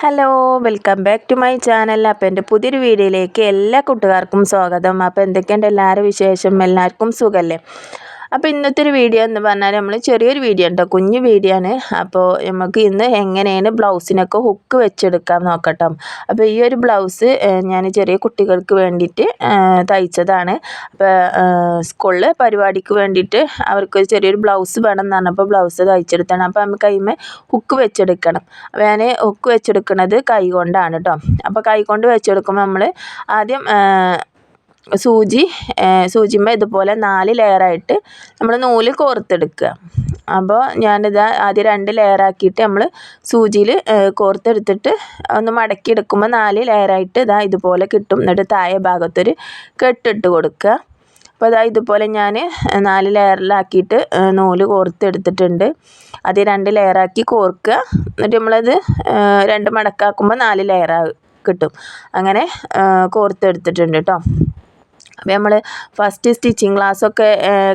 Hello welcome back to my channel. അപ്പോൾ എൻ്റെ പുതിയൊരു വീഡിയോയിലേക്ക് എല്ലാ കൂട്ടുകാർക്കും സ്വാഗതം. അപ്പോൾ എന്തൊക്കെയുണ്ട് എല്ലാവരും വിശേഷം? എല്ലാവർക്കും സുഖമല്ലേ? അപ്പോൾ ഇന്നത്തെ ഒരു വീഡിയോ എന്ന് പറഞ്ഞാൽ നമ്മൾ ചെറിയൊരു വീഡിയോ ഉണ്ടോ, കുഞ്ഞു വീഡിയോ ആണ്. അപ്പോൾ നമുക്ക് ഇന്ന് എങ്ങനെയാണ് ബ്ലൗസിനൊക്കെ ഹുക്ക് വെച്ചെടുക്കാൻ നോക്കട്ടോ. അപ്പോൾ ഈ ഒരു ബ്ലൗസ് ഞാൻ ചെറിയ കുട്ടികൾക്ക് വേണ്ടിയിട്ട് തയ്ച്ചതാണ്. അപ്പോൾ സ്കൂളിൽ പരിപാടിക്ക് വേണ്ടിയിട്ട് അവർക്ക് ചെറിയൊരു ബ്ലൗസ് വേണം എന്ന് പറഞ്ഞപ്പോൾ ബ്ലൗസ് തയ്ച്ചെടുത്താണ്. അപ്പോൾ നമുക്ക് കൈമേ ഹുക്ക് വെച്ചെടുക്കണം. അപ്പോൾ ഞാൻ ഹുക്ക് വെച്ചെടുക്കുന്നത് കൈ കൊണ്ടാണ് കേട്ടോ. അപ്പോൾ കൈ കൊണ്ട് വെച്ചെടുക്കുമ്പോൾ നമ്മൾ ആദ്യം സൂചിമ്മ ഇതുപോലെ 4 ലെയറായിട്ട് നമ്മൾ നൂല് കോർത്തെടുക്കുക. അപ്പോൾ ഞാനിത് ആദ്യം 2 ലെയറാക്കിയിട്ട് നമ്മൾ സൂചിയിൽ കോർത്തെടുത്തിട്ട് ഒന്ന് മടക്കി എടുക്കുമ്പോൾ 4 ലെയറായിട്ട് ഇതുപോലെ കിട്ടും. എന്നിട്ട് താഴെ ഭാഗത്തൊരു കെട്ടിട്ട് കൊടുക്കുക. അപ്പോൾ ഇതുപോലെ ഞാൻ 4 ലെയറിലാക്കിയിട്ട് നൂല് കോർത്തെടുത്തിട്ടുണ്ട്. അത് 2 ലെയറാക്കി കോർക്കുക. എന്നിട്ട് നമ്മളത് 2 മടക്കാക്കുമ്പോൾ 4 ലെയർ കിട്ടും. അങ്ങനെ കോർത്തെടുത്തിട്ടുണ്ട് കേട്ടോ. അപ്പോൾ നമ്മൾ ഫസ്റ്റ് സ്റ്റിച്ചിങ്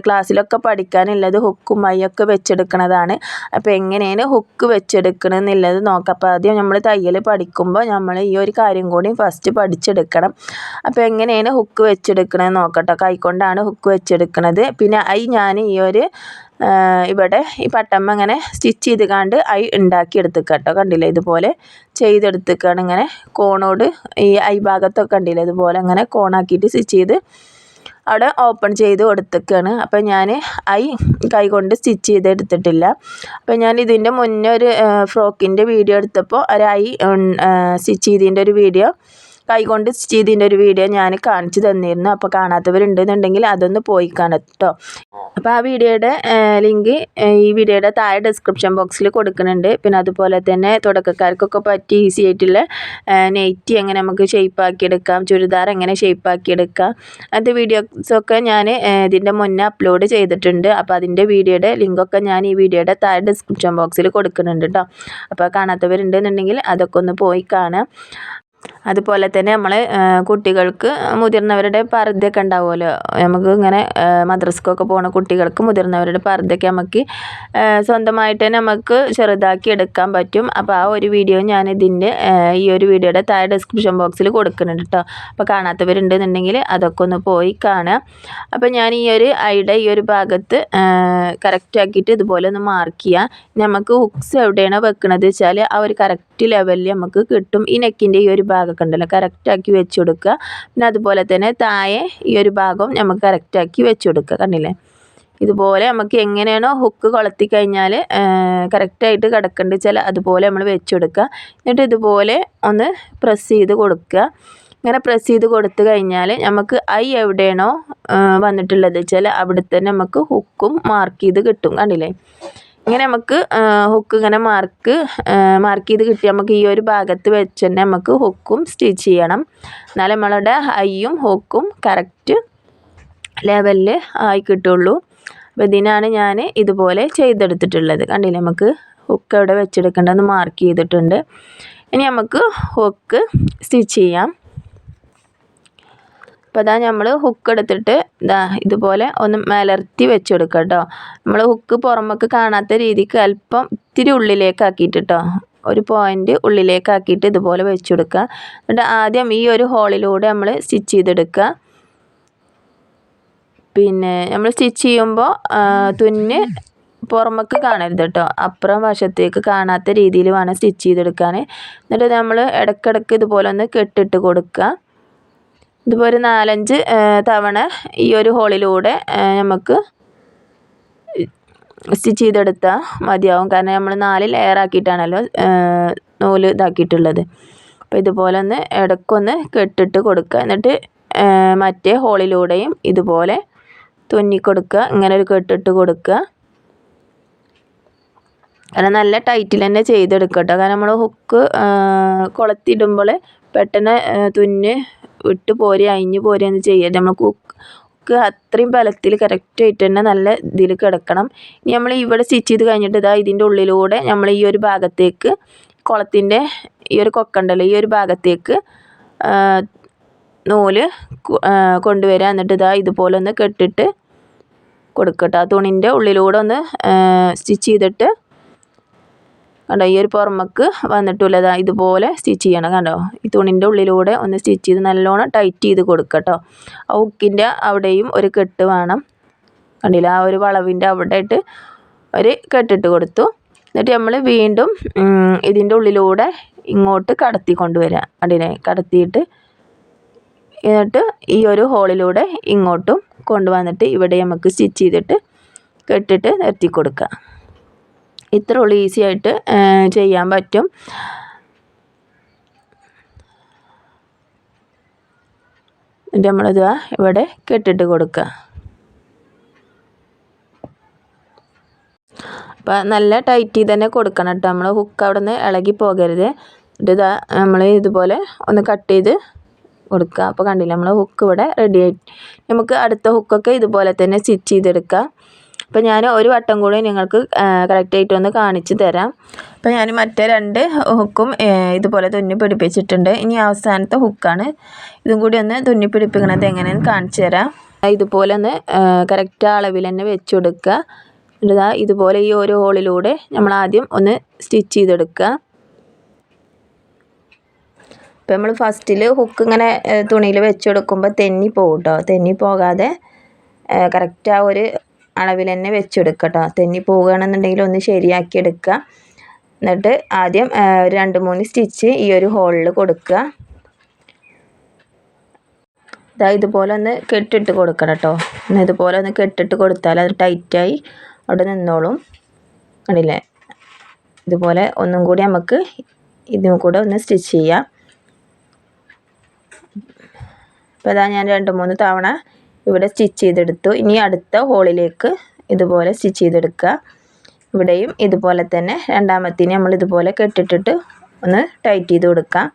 ക്ലാസ്സിലൊക്കെ പഠിക്കാനുള്ളത് ഹുക്കും മൈയൊക്കെ വെച്ചെടുക്കുന്നതാണ്. അപ്പോൾ എങ്ങനെയാണ് ഹുക്ക് വെച്ചെടുക്കണമെന്നുള്ളത് നോക്കാം. അപ്പോൾ ആദ്യം നമ്മൾ തയ്യൽ പഠിക്കുമ്പോൾ നമ്മൾ ഈ ഒരു കാര്യം കൂടി ഫസ്റ്റ് പഠിച്ചെടുക്കണം. അപ്പോൾ എങ്ങനെയാണ് ഹുക്ക് വെച്ചെടുക്കണമെന്ന് നോക്കട്ടോ. കൈക്കൊണ്ടാണ് ഹുക്ക് വെച്ചെടുക്കുന്നത്. പിന്നെ ഞാൻ ഈ ഒരു ഇവിടെ ഈ പട്ടമ്മ ഇങ്ങനെ സ്റ്റിച്ച് ചെയ്ത് കണ്ട് ഉണ്ടാക്കിയെടുത്തുക കേട്ടോ. കണ്ടില്ലേ, ഇതുപോലെ ചെയ്തെടുത്തുക്കാണ്. ഇങ്ങനെ കോണോട് ഈ ഭാഗത്തൊക്കെ കണ്ടില്ലേ, ഇതുപോലെ അങ്ങനെ കോണാക്കിയിട്ട് സ്റ്റിച്ച് ചെയ്ത് അവിടെ ഓപ്പൺ ചെയ്ത് കൊടുത്തേക്കാണ്. അപ്പോൾ ഞാൻ കൈ കൊണ്ട് സ്റ്റിച്ച് ചെയ്തെടുത്തിട്ടില്ല. അപ്പോൾ ഞാൻ ഇതിൻ്റെ മുന്നേ ഒരു ഫ്രോക്കിൻ്റെ വീഡിയോ എടുത്തപ്പോൾ സ്റ്റിച്ച് ചെയ്തതിൻ്റെ ഒരു വീഡിയോ, കൈ കൊണ്ട് സ്റ്റിച്ച് ചെയ്തതിൻ്റെ ഒരു വീഡിയോ ഞാൻ കാണിച്ചു തന്നിരുന്നു. അപ്പോൾ കാണാത്തവരുണ്ടെന്നുണ്ടെങ്കിൽ അതൊന്ന് പോയി കാണാം കേട്ടോ. അപ്പോൾ ആ വീഡിയോയുടെ ലിങ്ക് ഈ വീഡിയോയുടെ താഴെ ഡിസ്ക്രിപ്ഷൻ ബോക്സിൽ കൊടുക്കുന്നുണ്ട്. പിന്നെ അതുപോലെ തന്നെ തുടക്കക്കാർക്കൊക്കെ പറ്റി ഈസി ആയിട്ടുള്ള നെയ്റ്റി എങ്ങനെ നമുക്ക് ഷേപ്പാക്കിയെടുക്കാം, ചുരിദാർ എങ്ങനെ ഷേപ്പാക്കിയെടുക്കാം, അത് വീഡിയോസൊക്കെ ഞാൻ ഇതിൻ്റെ മുന്നേ അപ്ലോഡ് ചെയ്തിട്ടുണ്ട്. അപ്പോൾ അതിൻ്റെ വീഡിയോയുടെ ലിങ്കൊക്കെ ഞാൻ ഈ വീഡിയോയുടെ താഴെ ഡിസ്ക്രിപ്ഷൻ ബോക്സിൽ കൊടുക്കുന്നുണ്ട് കേട്ടോ. അപ്പോൾ കാണാത്തവരുണ്ടെന്നുണ്ടെങ്കിൽ അതൊക്കെ ഒന്ന് പോയി കാണാം. അതുപോലെ തന്നെ നമ്മൾ കുട്ടികൾക്ക് മുതിർന്നവരുടെ പർദ്ദയൊക്കെ ഉണ്ടാവുമല്ലോ, നമുക്ക് ഇങ്ങനെ മദ്രസക്കൊക്കെ പോകുന്ന കുട്ടികൾക്ക് മുതിർന്നവരുടെ പർദ്ദയൊക്കെ നമുക്ക് സ്വന്തമായിട്ട് തന്നെ നമുക്ക് ചെറുതാക്കി എടുക്കാൻ പറ്റും. അപ്പോൾ ആ ഒരു വീഡിയോ ഞാൻ ഈ ഒരു വീഡിയോയുടെ താഴെ ഡിസ്ക്രിപ്ഷൻ ബോക്സിൽ കൊടുക്കുന്നുണ്ട് കേട്ടോ. അപ്പോൾ കാണാത്തവരുണ്ടെന്നുണ്ടെങ്കിൽ അതൊക്കെ ഒന്ന് പോയി കാണുക. അപ്പോൾ ഞാൻ ഈ ഒരു ഭാഗത്ത് കറക്റ്റ് ആക്കിയിട്ട് ഇതുപോലെ ഒന്ന് മാർക്ക് ചെയ്യുക. നമുക്ക് ഹുക്സ് എവിടെയാണോ വെക്കുന്നത് വെച്ചാൽ ആ ഒരു കറക്റ്റ് ലെവലിൽ നമുക്ക് കിട്ടും. ഈ നെക്കിൻ്റെ ഈ ഒരു ഭാഗമൊക്കെ ഉണ്ടല്ലോ, കറക്റ്റാക്കി വെച്ച് കൊടുക്കുക. പിന്നെ അതുപോലെ തന്നെ താഴെ ഈ ഒരു ഭാഗം നമുക്ക് കറക്റ്റാക്കി വെച്ച് കൊടുക്കുക. കണ്ടില്ലേ, ഇതുപോലെ നമുക്ക് എങ്ങനെയാണോ ഹുക്ക് കൊളുത്തി കഴിഞ്ഞാൽ കറക്റ്റായിട്ട് കിടക്കേണ്ടത് വെച്ചാൽ അതുപോലെ നമ്മൾ വെച്ച് കൊടുക്കുക. എന്നിട്ട് ഇതുപോലെ ഒന്ന് പ്രസ് ചെയ്ത് കൊടുക്കുക. ഇങ്ങനെ പ്രസ് ചെയ്ത് കൊടുത്തു കഴിഞ്ഞാൽ നമുക്ക് എവിടെയാണോ വന്നിട്ടുള്ളത് വെച്ചാൽ അവിടെ തന്നെ നമുക്ക് ഹുക്കും മാർക്ക് ചെയ്ത് കിട്ടും. കണ്ടില്ലേ, ഇങ്ങനെ നമുക്ക് ഹുക്ക് ഇങ്ങനെ മാർക്ക് ചെയ്ത് കിട്ടി നമുക്ക് ഈ ഒരു ഭാഗത്ത് വെച്ച് തന്നെ നമുക്ക് ഹുക്കും സ്റ്റിച്ച് ചെയ്യണം. എന്നാലും നമ്മളുടെ ഹൈയും ഹുക്കും കറക്റ്റ് ലെവലിൽ ആയി കിട്ടുള്ളൂ. അപ്പോൾ ഇതിനാണ് ഞാൻ ഇതുപോലെ ചെയ്തെടുത്തിട്ടുള്ളത്. കണ്ടില്ലേ, നമുക്ക് ഹുക്ക് എവിടെ വെച്ചെടുക്കേണ്ടതെന്ന് മാർക്ക് ചെയ്തിട്ടുണ്ട്. ഇനി നമുക്ക് ഹുക്ക് സ്റ്റിച്ച് ചെയ്യാം. അപ്പോൾ നമ്മൾ ഹുക്ക് എടുത്തിട്ട് ഇതുപോലെ ഒന്ന് മലർത്തി വെച്ച് കൊടുക്കുക കേട്ടോ. നമ്മൾ ഹുക്ക് പുറമൊക്കെ കാണാത്ത രീതിക്ക് അല്പം ഇത്തിരി ഉള്ളിലേക്കാക്കിയിട്ട് കേട്ടോ, ഒരു പോയിൻ്റ് ഉള്ളിലേക്കാക്കിയിട്ട് ഇതുപോലെ വെച്ച് കൊടുക്കുക. എന്നിട്ട് ആദ്യം ഈ ഒരു ഹോളിലൂടെ നമ്മൾ സ്റ്റിച്ച് ചെയ്തെടുക്കുക. പിന്നെ നമ്മൾ സ്റ്റിച്ച് ചെയ്യുമ്പോൾ തുന്ന് പുറമൊക്കെ കാണരുത് കേട്ടോ, അപ്പുറം വശത്തേക്ക് കാണാത്ത രീതിയിൽ വേണം സ്റ്റിച്ച് ചെയ്തെടുക്കാൻ. എന്നിട്ട് നമ്മൾ ഇടയ്ക്കിടയ്ക്ക് ഇതുപോലെ ഒന്ന് കെട്ടിട്ട് കൊടുക്കുക. ഇതുപോലെ 4-5 തവണ ഈ ഒരു ഹോളിലൂടെ നമുക്ക് സ്റ്റിച്ച് ചെയ്തെടുത്താൽ മതിയാവും. കാരണം നമ്മൾ 4 ലെയറാക്കിയിട്ടാണല്ലോ നൂല് ഇതാക്കിയിട്ടുള്ളത്. അപ്പോൾ ഇതുപോലെ ഒന്ന് ഇടയ്ക്കൊന്ന് കെട്ടിട്ട് കൊടുക്കുക. എന്നിട്ട് മറ്റേ ഹോളിലൂടെയും ഇതുപോലെ തുന്നിക്കൊടുക്കുക. ഇങ്ങനെ ഒരു കെട്ടിട്ട് കൊടുക്കുക. കാരണം നല്ല ടൈറ്റിൽ തന്നെ ചെയ്തെടുക്കുക കേട്ടോ. കാരണം നമ്മൾ ഹുക്ക് കൊളുത്തിടുമ്പോൾ പെട്ടെന്ന് തുന്ന് വിട്ട് പോരുക അഴിഞ്ഞ് പോരുകയെന്ന് ചെയ്യരുത്. നമുക്ക് ഹുക്ക് അത്രയും ബലത്തിൽ കറക്റ്റായിട്ട് തന്നെ നല്ല ഇതിൽ കിടക്കണം. ഇനി നമ്മൾ ഇവിടെ സ്റ്റിച്ച് ചെയ്ത് കഴിഞ്ഞിട്ട് ഇതിൻ്റെ ഉള്ളിലൂടെ നമ്മൾ ഈ ഒരു ഭാഗത്തേക്ക് കുളത്തിൻ്റെ ഈ ഒരു കൊക്കുണ്ടല്ലോ, ഈ ഒരു ഭാഗത്തേക്ക് നൂല് കൊണ്ടുവരിക. എന്നിട്ട് ഇതുപോലെ ഒന്ന് കെട്ടിട്ട് കൊടുക്കട്ടോ. ആ തുണിൻ്റെ ഉള്ളിലൂടെ ഒന്ന് സ്റ്റിച്ച് ചെയ്തിട്ട് കണ്ടോ ഈ ഒരു പുറമക്ക് വന്നിട്ടുള്ളതാ ഇതുപോലെ സ്റ്റിച്ച് ചെയ്യണം. കണ്ടോ ഈ തുണിൻ്റെ ഉള്ളിലൂടെ ഒന്ന് സ്റ്റിച്ച് ചെയ്ത് നല്ലോണം ടൈറ്റ് ചെയ്ത് കൊടുക്കുക കേട്ടോ. ആ ഹുക്കിൻ്റെ അവിടെയും ഒരു കെട്ട് വേണം. കണ്ടില്ല ആ ഒരു വളവിൻ്റെ അവിടെ ആയിട്ട് ഒരു കെട്ടിട്ട് കൊടുത്തു. എന്നിട്ട് നമ്മൾ വീണ്ടും ഇതിൻ്റെ ഉള്ളിലൂടെ ഇങ്ങോട്ട് കടത്തി കൊണ്ടുവരിക. കണ്ടില്ലേ കടത്തിയിട്ട് എന്നിട്ട് ഈ ഒരു ഹോളിലൂടെ ഇങ്ങോട്ടും കൊണ്ടുവന്നിട്ട് ഇവിടെ നമുക്ക് സ്റ്റിച്ച് ചെയ്തിട്ട് കെട്ടിട്ട് നിർത്തി കൊടുക്കുക. ഇത്ര ഉള്ളൂ, ഈസി ആയിട്ട് ചെയ്യാൻ പറ്റും. എന്നിട്ട് നമ്മളിത് ഇവിടെ കെട്ടിട്ട് കൊടുക്കുക. അപ്പോൾ നല്ല ടൈറ്റ് ചെയ്ത് തന്നെ കൊടുക്കണം കേട്ടോ. നമ്മൾ ഹുക്ക് അവിടെ നിന്ന് ഇളകി പോകരുത്. എന്നിട്ട് നമ്മൾ ഇതുപോലെ ഒന്ന് കട്ട് ചെയ്ത് കൊടുക്കുക. അപ്പോൾ കണ്ടില്ല നമ്മൾ ഹുക്ക് ഇവിടെ റെഡി ആയി. നമുക്ക് അടുത്ത ഹുക്കൊക്കെ ഇതുപോലെ തന്നെ സ്റ്റിച്ച് ചെയ്തെടുക്കാം. അപ്പോൾ ഞാൻ ഒരു വട്ടം കൂടി നിങ്ങൾക്ക് കറക്റ്റായിട്ട് ഒന്ന് കാണിച്ച് തരാം. അപ്പോൾ ഞാൻ മറ്റേ 2 ഹുക്കും ഇതുപോലെ തുന്നി പിടിപ്പിച്ചിട്ടുണ്ട്. ഇനി അവസാനത്തെ ഹുക്കാണ്. ഇതും കൂടി ഒന്ന് തുന്നി പിടിപ്പിക്കണത് എങ്ങനെയെന്ന് കാണിച്ചു തരാം. ഇതുപോലെ ഒന്ന് കറക്റ്റ് അളവിൽ തന്നെ വെച്ച് കൊടുക്കുക. എന്നിട്ട് ഇതുപോലെ ഈ ഓരോ ഹോളിലൂടെ നമ്മൾ ആദ്യം ഒന്ന് സ്റ്റിച്ച് ചെയ്തെടുക്കുക. ഇപ്പോൾ നമ്മൾ ഫസ്റ്റിൽ ഹുക്ക് ഇങ്ങനെ തുണിയിൽ വെച്ചെടുക്കുമ്പോൾ തെന്നി പോകും കേട്ടോ. തെന്നി പോകാതെ കറക്റ്റ് ആ ഒരു അളവിൽ തന്നെ വെച്ചെടുക്കുക കേട്ടോ. തെന്നി പോവുകയാണെന്നുണ്ടെങ്കിൽ ഒന്ന് ശരിയാക്കി എടുക്കുക. എന്നിട്ട് ആദ്യം 2-3 സ്റ്റിച്ച് ഈ ഒരു ഹോളിൽ കൊടുക്കുക. ഇതുപോലെ ഒന്ന് കെട്ടിട്ട് കൊടുക്കണം കേട്ടോ. ഇതുപോലെ ഒന്ന് കെട്ടിട്ട് കൊടുത്താൽ അത് ടൈറ്റായി അവിടെ നിന്നോളും. കണ്ടില്ലേ ഇതുപോലെ ഒന്നും കൂടി നമുക്ക് ഇതും കൂടെ ഒന്ന് സ്റ്റിച്ച് ചെയ്യാം. അപ്പോൾ ഞാൻ 2-3 തവണ ഇവിടെ സ്റ്റിച്ച് ചെയ്തെടുത്തു. ഇനി അടുത്ത ഹോളിലേക്ക് ഇതുപോലെ സ്റ്റിച്ച് ചെയ്തെടുക്കുക. ഇവിടെയും ഇതുപോലെ തന്നെ രണ്ടാമത്തേന് നമ്മൾ ഇതുപോലെ കെട്ടിട്ടിട്ട് ഒന്ന് ടൈറ്റ് ചെയ്ത് കൊടുക്കാം.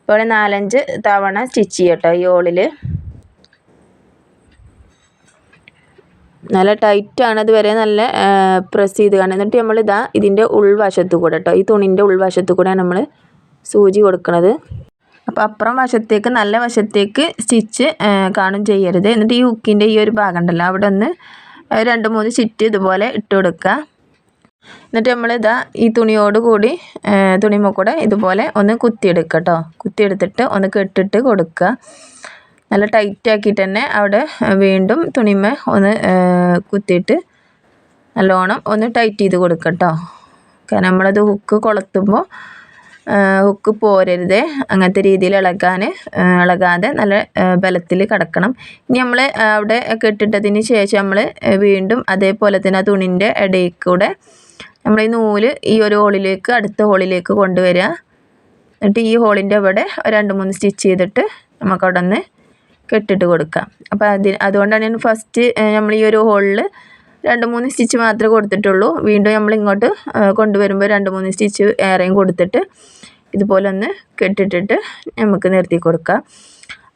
ഇപ്പോൾ 4-5 തവണ സ്റ്റിച്ച് ചെയ്യട്ടോ. ഈ ഹോളിൽ നല്ല ടൈറ്റാണ്, അതുവരെ നല്ല പ്രസ് ചെയ്ത് കാണും. എന്നിട്ട് നമ്മൾ ഇതിൻ്റെ ഉൾവശത്ത് കൂടെ കേട്ടോ, ഈ തുണിൻ്റെ ഉൾവശത്ത് കൂടെയാണ് നമ്മൾ സൂചി കൊടുക്കുന്നത്. അപ്പോൾ അപ്പുറം വശത്തേക്ക് നല്ല വശത്തേക്ക് സ്റ്റിച്ച് കാണും ചെയ്യരുത്. എന്നിട്ട് ഈ ഹുക്കിൻ്റെ ഈ ഒരു ഭാഗം ഉണ്ടല്ലോ അവിടെ ഒന്ന് 2-3 സ്റ്റിച്ച് ഇതുപോലെ ഇട്ട് കൊടുക്കുക. എന്നിട്ട് നമ്മൾ ഈ തുണിയോട് കൂടി തുണിമ കൂടെ ഇതുപോലെ ഒന്ന് കുത്തിയെടുക്കുക കേട്ടോ. കുത്തിയെടുത്തിട്ട് ഒന്ന് കെട്ടിട്ട് കൊടുക്കുക. നല്ല ടൈറ്റ് ആക്കിയിട്ട് തന്നെ അവിടെ വീണ്ടും തുണിമ ഒന്ന് കുത്തിയിട്ട് നല്ലോണം ഒന്ന് ടൈറ്റ് ചെയ്ത് കൊടുക്കുക കേട്ടോ. കാരണം നമ്മളത് ഹുക്ക് കൊളുത്തുമ്പോൾ ഹുക്ക് പോരരുത്, അങ്ങനത്തെ രീതിയിൽ ഇളകാതെ നല്ല ബലത്തിൽ കിടക്കണം. ഇനി നമ്മൾ അവിടെ കെട്ടിട്ടതിന് ശേഷം നമ്മൾ വീണ്ടും അതേപോലെ തന്നെ ആ തുണിൻ്റെ ഇടയിൽ കൂടെ നമ്മൾ ഈ നൂല് ഈ ഒരു ഹോളിലേക്ക് അടുത്ത ഹോളിലേക്ക് കൊണ്ടുവരിക. എന്നിട്ട് ഈ ഹോളിൻ്റെ അവിടെ 2-3 സ്റ്റിച്ച് ചെയ്തിട്ട് നമുക്കവിടെ ഒന്ന് കെട്ടിട്ട് കൊടുക്കാം. അപ്പോൾ അതുകൊണ്ടാണ് ഞാൻ ഫസ്റ്റ് നമ്മൾ ഈ ഒരു ഹോളിൽ 2-3 സ്റ്റിച്ച് മാത്രമേ കൊടുത്തിട്ടുള്ളൂ. വീണ്ടും നമ്മൾ ഇങ്ങോട്ട് കൊണ്ടുവരുമ്പോൾ 2-3 സ്റ്റിച്ച് ഏറെയും കൊടുത്തിട്ട് ഇതുപോലെ ഒന്ന് കെട്ടിട്ടിട്ട് നമുക്ക് നിർത്തി കൊടുക്കാം.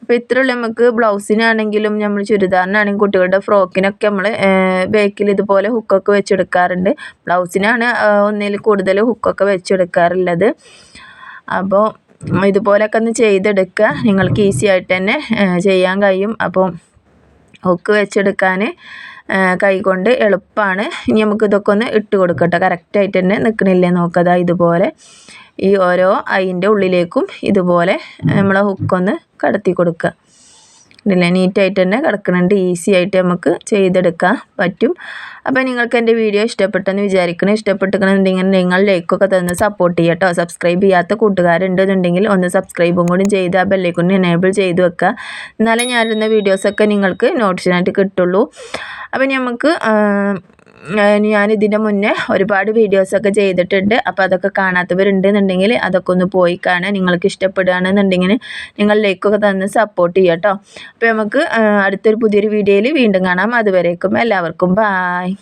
അപ്പോൾ ഇത്രയുള്ള നമുക്ക് ബ്ലൗസിനാണെങ്കിലും നമ്മൾ ചുരിദാറിനാണെങ്കിലും കുട്ടികളുടെ ഫ്രോക്കിനൊക്കെ നമ്മൾ ബാക്കിൽ ഇതുപോലെ ഹുക്കൊക്കെ വെച്ചെടുക്കാറുണ്ട്. ബ്ലൗസിനാണ് ഒന്നിൽ കൂടുതൽ ഹുക്കൊക്കെ വെച്ചെടുക്കാറുള്ളത്. അപ്പോൾ ഇതുപോലെയൊക്കെ ഒന്ന് ചെയ്തെടുക്കുക, നിങ്ങൾക്ക് ഈസി ആയിട്ട് തന്നെ ചെയ്യാൻ കഴിയും. അപ്പോൾ ഹുക്ക് വെച്ചെടുക്കാൻ കൈകൊണ്ട് എളുപ്പമാണ്. ഇനി നമുക്ക് ഇതൊക്കെ ഒന്ന് ഇട്ട് കൊടുക്കട്ടെ. കറക്റ്റായിട്ട് തന്നെ നിൽക്കണില്ലേ നോക്കുക. ഇതുപോലെ ഈ ഓരോ അതിൻ്റെ ഉള്ളിലേക്കും ഇതുപോലെ നമ്മൾ ഹുക്കൊന്ന് കടത്തി കൊടുക്കുക. ഇല്ല നീറ്റായിട്ട് തന്നെ കിടക്കുന്നുണ്ട്. ഈസി ആയിട്ട് നമുക്ക് ചെയ്തെടുക്കാൻ പറ്റും. അപ്പോൾ നിങ്ങൾക്ക് എൻ്റെ വീഡിയോ ഇഷ്ടപ്പെട്ടെന്ന് വിചാരിക്കണം. ഇഷ്ടപ്പെട്ടിട്ടുണ്ടെങ്കിൽ നിങ്ങൾ ലൈക്കൊക്കെ തന്ന് സപ്പോർട്ട് ചെയ്യുക കേട്ടോ. സബ്സ്ക്രൈബ് ചെയ്യാത്ത കൂട്ടുകാരുണ്ടെന്നുണ്ടെങ്കിൽ ഒന്ന് സബ്സ്ക്രൈബും കൂടി ചെയ്ത് ആ ബെല്ലൈക്കൺ എനേബിൾ ചെയ്ത് വെക്കുക. എന്നാലേ ഞാനിരുന്ന വീഡിയോസൊക്കെ നിങ്ങൾക്ക് നോട്ടിഫിക്കേഷനായിട്ട് കിട്ടുള്ളൂ. അപ്പോൾ നമുക്ക് ഞാനിതിൻ്റെ മുന്നേ ഒരുപാട് വീഡിയോസൊക്കെ ചെയ്തിട്ടുണ്ട്. അപ്പോൾ അതൊക്കെ കാണാത്തവരുണ്ടെന്നുണ്ടെങ്കിൽ അതൊക്കെ ഒന്ന് പോയി കാണാൻ. നിങ്ങൾക്ക് ഇഷ്ടപ്പെടുകയാണെന്നുണ്ടെങ്കിൽ നിങ്ങൾ ലൈക്കൊക്കെ തന്ന് സപ്പോർട്ട് ചെയ്യുക കേട്ടോ. അപ്പോൾ നമുക്ക് അടുത്തൊരു പുതിയൊരു വീഡിയോയിൽ വീണ്ടും കാണാം. അതുവരേക്കും എല്ലാവർക്കും ബായ്.